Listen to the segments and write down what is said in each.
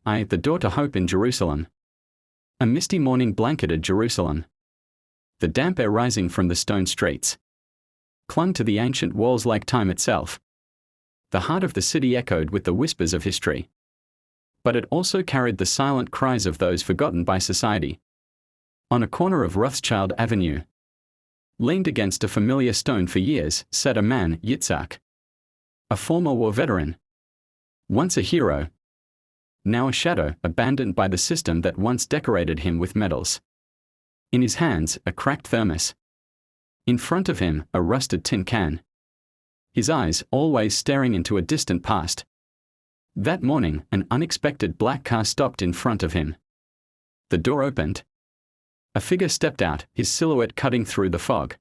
The door to hope in Jerusalem. A misty morning blanketed Jerusalem. The damp air rising from the stone streets clung to the ancient walls like time itself. The heart of the city echoed with the whispers of history. But it also carried the silent cries of those forgotten by society. On a corner of Rothschild Avenue, leaned against a familiar stone for years, sat a man, Yitzhak. A former war veteran. Once a hero. Now a shadow, abandoned by the system that once decorated him with medals. In his hands, a cracked thermos. In front of him, a rusted tin can. His eyes always staring into a distant past. That morning, an unexpected black car stopped in front of him. The door opened. A figure stepped out, his silhouette cutting through the fog.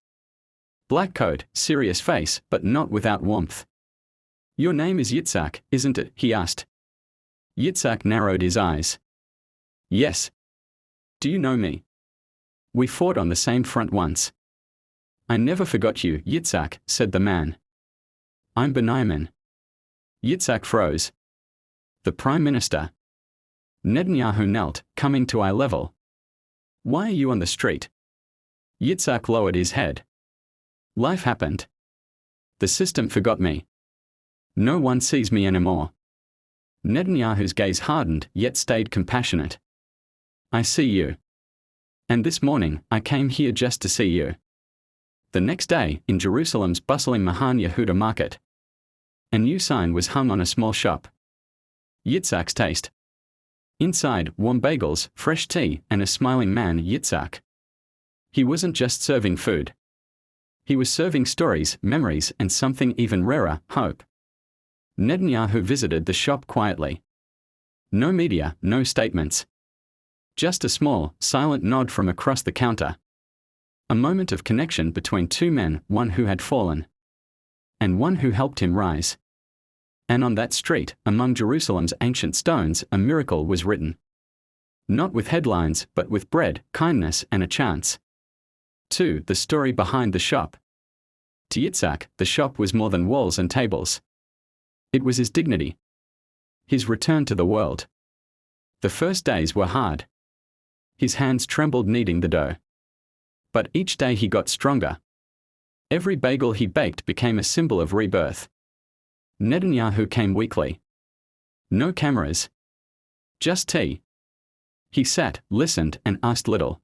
Black coat, serious face, but not without warmth. "Your name is Yitzhak, isn't it?" he asked. Yitzhak narrowed his eyes. "Yes. Do you know me? We fought on the same front once." "I never forgot you, Yitzhak," said the man. "I'm Benjamin." Yitzhak froze. The Prime Minister. Netanyahu knelt, coming to eye level. "Why are you on the street?" Yitzhak lowered his head. "Life happened. The system forgot me. No one sees me anymore." Netanyahu's gaze hardened, yet stayed compassionate. "I see you. And this morning, I came here just to see you." The next day, in Jerusalem's bustling Mahan Yehuda market, a new sign was hung on a small shop. Yitzhak's taste. Inside, warm bagels, fresh tea, and a smiling man, Yitzhak. He wasn't just serving food. He was serving stories, memories, and something even rarer, hope. Netanyahu visited the shop quietly. No media, no statements. Just a small, silent nod from across the counter. A moment of connection between two men, one who had fallen, and one who helped him rise. And on that street, among Jerusalem's ancient stones, a miracle was written. Not with headlines, but with bread, kindness, and a chance. 2. The story behind the shop. To Yitzhak, the shop was more than walls and tables. It was his dignity. His return to the world. The first days were hard. His hands trembled kneading the dough. But each day he got stronger. Every bagel he baked became a symbol of rebirth. Netanyahu came weekly. No cameras. Just tea. He sat, listened, and asked little.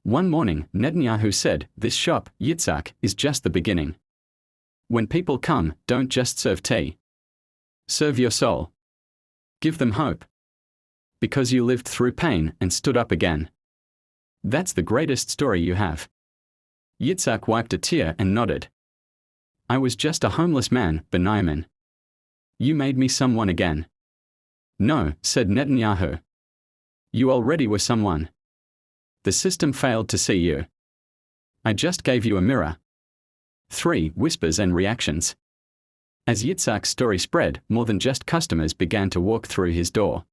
One morning, Netanyahu said, "This shop, Yitzhak, is just the beginning. When people come, don't just serve tea. Serve your soul. Give them hope. Because you lived through pain and stood up again. That's the greatest story you have." Yitzhak wiped a tear and nodded. "I was just a homeless man, Benjamin. You made me someone again." "No," said Netanyahu. "You already were someone. The system failed to see you. I just gave you a mirror." 3. Whispers and reactions. As Yitzhak's story spread, more than just customers began to walk through his door.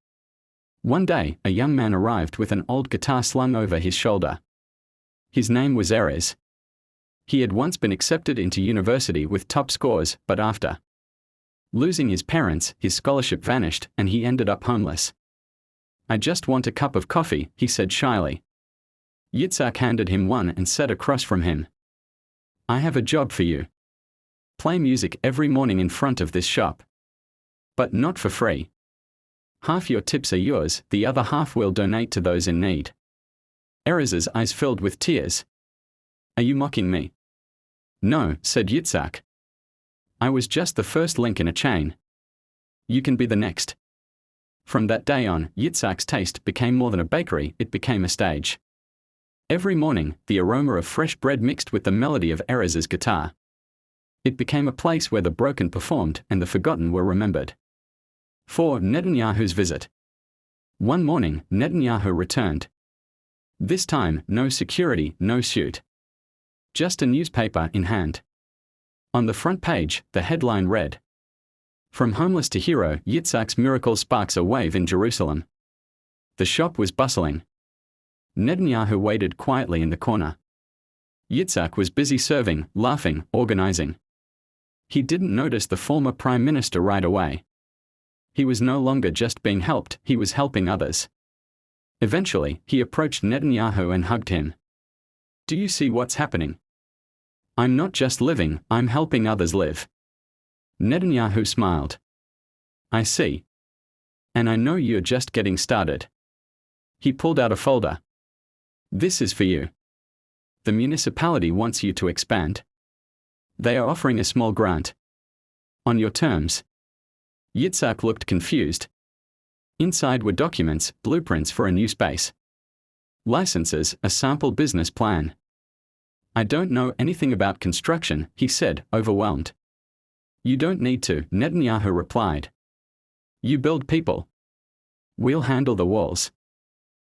One day, a young man arrived with an old guitar slung over his shoulder. His name was Erez. He had once been accepted into university with top scores, but after losing his parents, his scholarship vanished, and he ended up homeless. "I just want a cup of coffee," he said shyly. Yitzhak handed him one and sat across from him. "I have a job for you. Play music every morning in front of this shop. But not for free. Half your tips are yours, the other half we'll donate to those in need." Erez's eyes filled with tears. "Are you mocking me?" "No," said Yitzhak. "I was just the first link in a chain. You can be the next." From that day on, Yitzhak's taste became more than a bakery, it became a stage. Every morning, the aroma of fresh bread mixed with the melody of Erez's guitar. It became a place where the broken performed and the forgotten were remembered. 4. Netanyahu's visit. One morning, Netanyahu returned. This time, no security, no suit. Just a newspaper in hand. On the front page, the headline read, "From homeless to hero, Yitzhak's miracle sparks a wave in Jerusalem." The shop was bustling. Netanyahu waited quietly in the corner. Yitzhak was busy serving, laughing, organizing. He didn't notice the former prime minister right away. He was no longer just being helped, he was helping others. Eventually, he approached Netanyahu and hugged him. "Do you see what's happening? I'm not just living, I'm helping others live." Netanyahu smiled. "I see. And I know you're just getting started." He pulled out a folder. "This is for you. The municipality wants you to expand. They are offering a small grant. On your terms." Yitzhak looked confused. Inside were documents, blueprints for a new space. Licenses, a sample business plan. "I don't know anything about construction," he said, overwhelmed. "You don't need to," Netanyahu replied. "You build people. We'll handle the walls."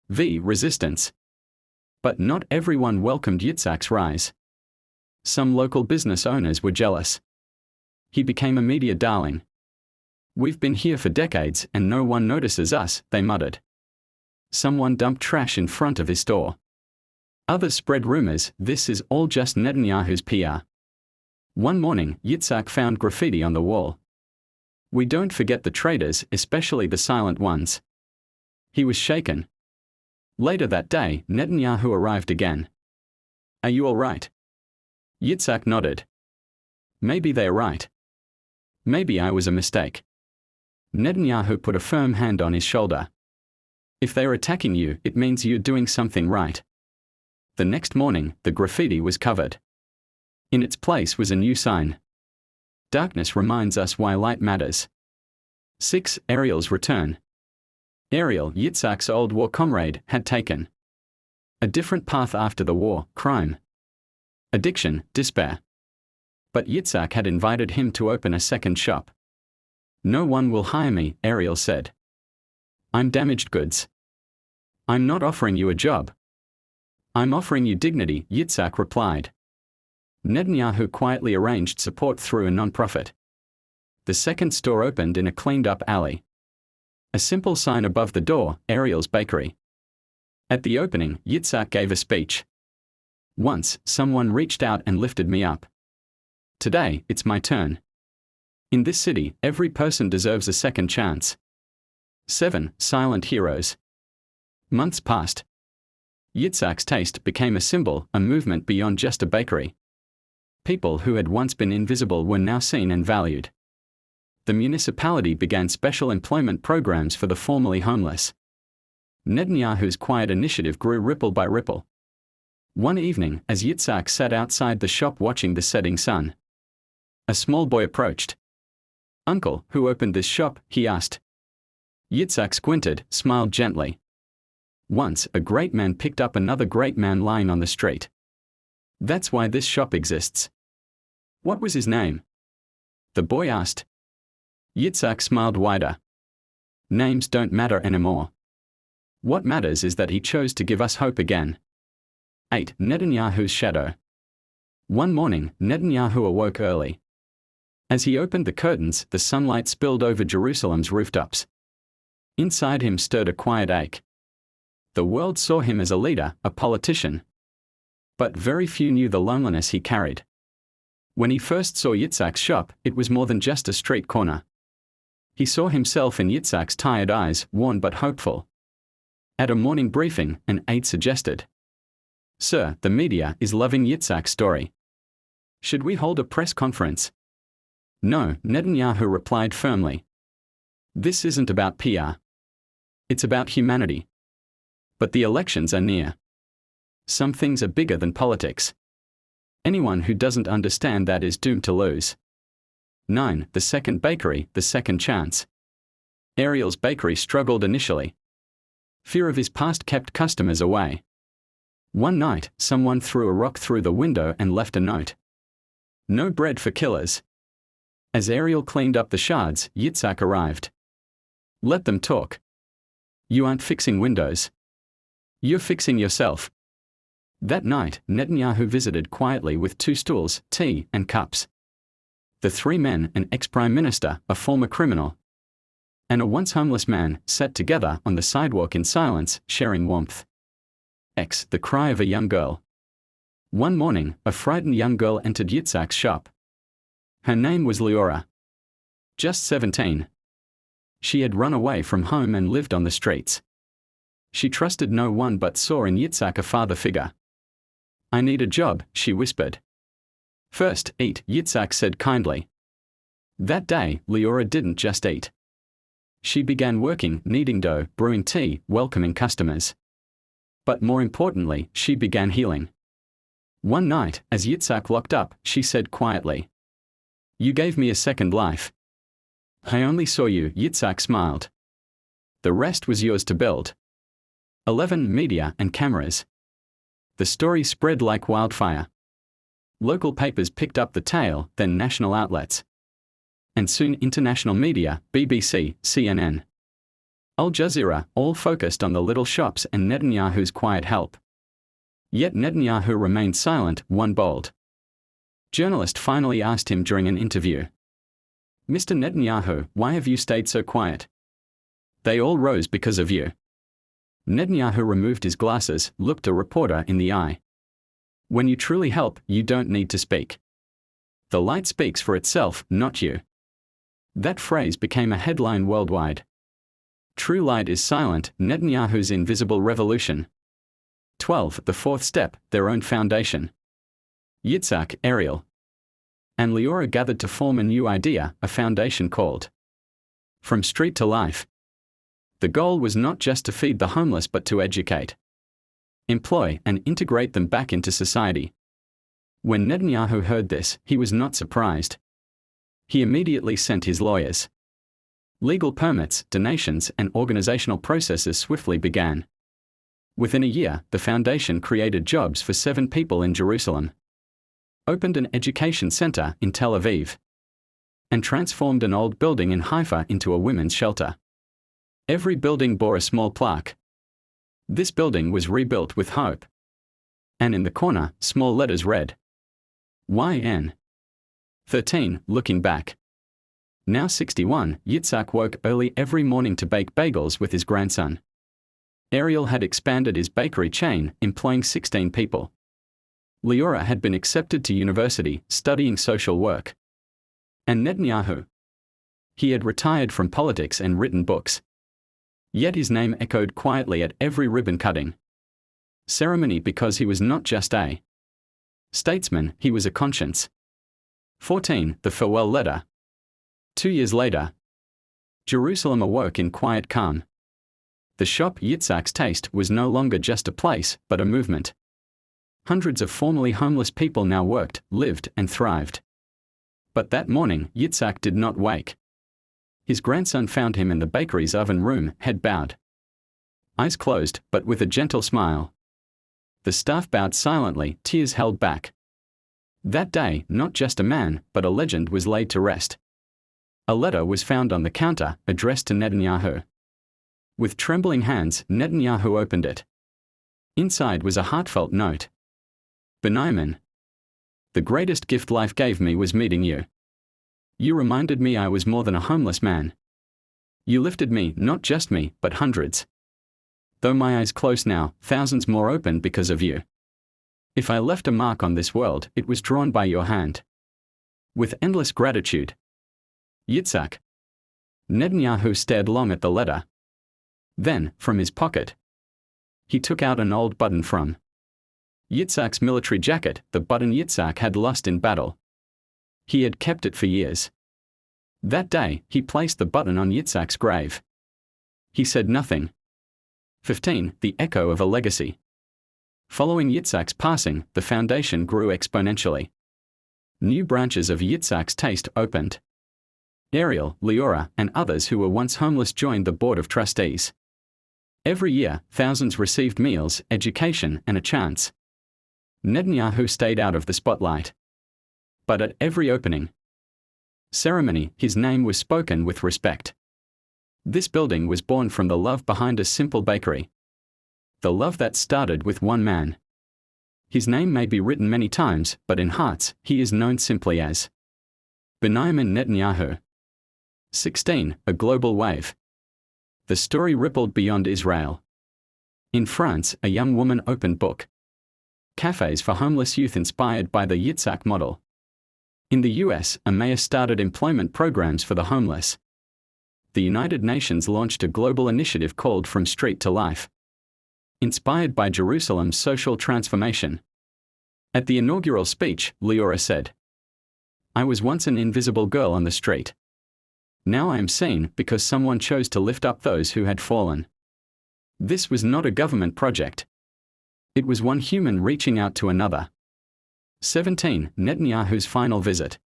Resistance. But not everyone welcomed Yitzhak's rise. Some local business owners were jealous. He became a media darling. "We've been here for decades and no one notices us," they muttered. Someone dumped trash in front of his store. Others spread rumors, "This is all just Netanyahu's PR." One morning, Yitzhak found graffiti on the wall. "We don't forget the traitors, especially the silent ones." He was shaken. Later that day, Netanyahu arrived again. "Are you all right?" Yitzhak nodded. "Maybe they're right. Maybe I was a mistake." Netanyahu put a firm hand on his shoulder. "If they're attacking you, it means you're doing something right." The next morning, the graffiti was covered. In its place was a new sign. "Darkness reminds us why light matters." 6. Ariel's return. Ariel, Yitzhak's old war comrade, had taken a different path after the war: crime, addiction, despair. But Yitzhak had invited him to open a second shop. "No one will hire me," Ariel said. "I'm damaged goods. I'm not offering you a job. I'm offering you dignity," Yitzhak replied. Netanyahu quietly arranged support through a non-profit. The second store opened in a cleaned-up alley. A simple sign above the door: Ariel's Bakery. At the opening, Yitzhak gave a speech. "Once, someone reached out and lifted me up. Today, it's my turn. In this city, every person deserves a second chance." 7. Silent heroes. Months passed. Yitzhak's taste became a symbol, a movement beyond just a bakery. People who had once been invisible were now seen and valued. The municipality began special employment programs for the formerly homeless. Netanyahu's quiet initiative grew ripple by ripple. One evening, as Yitzhak sat outside the shop watching the setting sun, a small boy approached. "Uncle, who opened this shop?" he asked. Yitzhak squinted, smiled gently. "Once, a great man picked up another great man lying on the street. That's why this shop exists." "What was his name?" the boy asked. Yitzhak smiled wider. "Names don't matter anymore. What matters is that he chose to give us hope again." 8. Netanyahu's shadow. One morning, Netanyahu awoke early. As he opened the curtains, the sunlight spilled over Jerusalem's rooftops. Inside him stirred a quiet ache. The world saw him as a leader, a politician. But very few knew the loneliness he carried. When he first saw Yitzhak's shop, it was more than just a street corner. He saw himself in Yitzhak's tired eyes, worn but hopeful. At a morning briefing, an aide suggested, "Sir, the media is loving Yitzhak's story. Should we hold a press conference?" "No," Netanyahu replied firmly. "This isn't about PR. It's about humanity. But the elections are near. Some things are bigger than politics. Anyone who doesn't understand that is doomed to lose." 9. The second bakery, the second chance. Ariel's bakery struggled initially. Fear of his past kept customers away. One night, someone threw a rock through the window and left a note. "No bread for killers." As Ariel cleaned up the shards, Yitzhak arrived. "Let them talk. You aren't fixing windows. You're fixing yourself." That night, Netanyahu visited quietly with 2 stools, tea, and cups. The 3 men, an ex-prime minister, a former criminal, and a once homeless man, sat together on the sidewalk in silence, sharing warmth. The cry of a young girl. One morning, a frightened young girl entered Yitzhak's shop. Her name was Leora. Just 17. She had run away from home and lived on the streets. She trusted no one but saw in Yitzhak a father figure. "I need a job," she whispered. "First, eat," Yitzhak said kindly. That day, Leora didn't just eat. She began working, kneading dough, brewing tea, welcoming customers. But more importantly, she began healing. One night, as Yitzhak locked up, she said quietly, "You gave me a second life." "I only saw you," Yitzhak smiled. "The rest was yours to build." 11. Media and cameras. The story spread like wildfire. Local papers picked up the tale, then national outlets. And soon international media, BBC, CNN, Al Jazeera, all focused on the little shops and Netanyahu's quiet help. Yet Netanyahu remained silent, one bold journalist finally asked him during an interview, "Mr. Netanyahu, why have you stayed so quiet?" "They all rose because of you." Netanyahu removed his glasses, looked a reporter in the eye. "When you truly help, you don't need to speak. The light speaks for itself, not you." That phrase became a headline worldwide. True light is silent, Netanyahu's invisible revolution. 12. The fourth step, their own foundation. Yitzhak, Ariel, and Leora gathered to form a new idea, a foundation called From Street to Life. The goal was not just to feed the homeless but to educate, employ, and integrate them back into society. When Netanyahu heard this, he was not surprised. He immediately sent his lawyers. Legal permits, donations, and organizational processes swiftly began. Within a year, the foundation created jobs for 7 people in Jerusalem, opened an education center in Tel Aviv, and transformed an old building in Haifa into a women's shelter. Every building bore a small plaque. This building was rebuilt with hope. And in the corner, small letters read, YN. 13. Looking back. Now 61, Yitzhak woke early every morning to bake bagels with his grandson. Ariel had expanded his bakery chain, employing 16 people. Leora had been accepted to university, studying social work. And Netanyahu? He had retired from politics and written books. Yet his name echoed quietly at every ribbon cutting ceremony because he was not just a statesman, he was a conscience. 14. The farewell letter. 2 years later, Jerusalem awoke in quiet calm. The shop Yitzhak's Taste was no longer just a place, but a movement. Hundreds of formerly homeless people now worked, lived, and thrived. But that morning, Yitzhak did not wake. His grandson found him in the bakery's oven room, head bowed, eyes closed, but with a gentle smile. The staff bowed silently, tears held back. That day, not just a man, but a legend was laid to rest. A letter was found on the counter, addressed to Netanyahu. With trembling hands, Netanyahu opened it. Inside was a heartfelt note. Benjamin, the greatest gift life gave me was meeting you. You reminded me I was more than a homeless man. You lifted me, not just me, but hundreds. Though my eyes close now, thousands more open because of you. If I left a mark on this world, it was drawn by your hand. With endless gratitude. Yitzhak. Netanyahu stared long at the letter. Then, from his pocket, he took out an old button from Yitzhak's military jacket, the button Yitzhak had lost in battle. He had kept it for years. That day, he placed the button on Yitzhak's grave. He said nothing. 15. The echo of a legacy. Following Yitzhak's passing, the foundation grew exponentially. New branches of Yitzhak's Taste opened. Ariel, Leora, and others who were once homeless joined the board of trustees. Every year, thousands received meals, education, and a chance. Netanyahu stayed out of the spotlight. But at every opening ceremony, his name was spoken with respect. This building was born from the love behind a simple bakery. The love that started with one man. His name may be written many times, but in hearts, he is known simply as Benjamin Netanyahu. 16. A global wave. The story rippled beyond Israel. In France, a young woman opened book cafes for homeless youth inspired by the Yitzhak model. In the US, a mayor started employment programs for the homeless. the United Nations launched a global initiative called From Street to Life, inspired by Jerusalem's social transformation. At the inaugural speech, Leora said, "I was once an invisible girl on the street. Now I am seen because someone chose to lift up those who had fallen." This was not a government project. It was one human reaching out to another. 17. Netanyahu's final visit.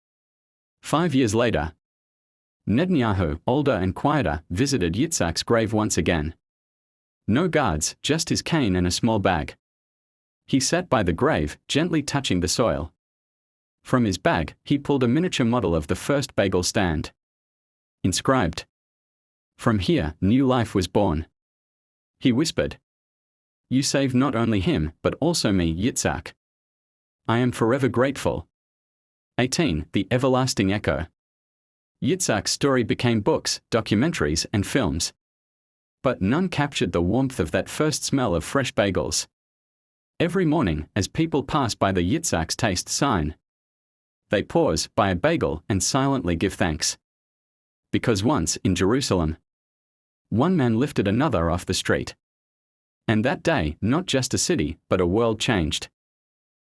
5 years later, Netanyahu, older and quieter, visited Yitzhak's grave once again. No guards, just his cane and a small bag. He sat by the grave, gently touching the soil. From his bag, he pulled a miniature model of the first bagel stand. Inscribed, "From here, new life was born." He whispered, "You saved not only him, but also me, Yitzhak. I am forever grateful." 18. The everlasting echo. Yitzhak's story became books, documentaries, and films. But none captured the warmth of that first smell of fresh bagels. Every morning, as people pass by the Yitzhak's taste sign, they pause, buy a bagel, and silently give thanks. Because once, in Jerusalem, one man lifted another off the street. And that day, not just a city, but a world changed.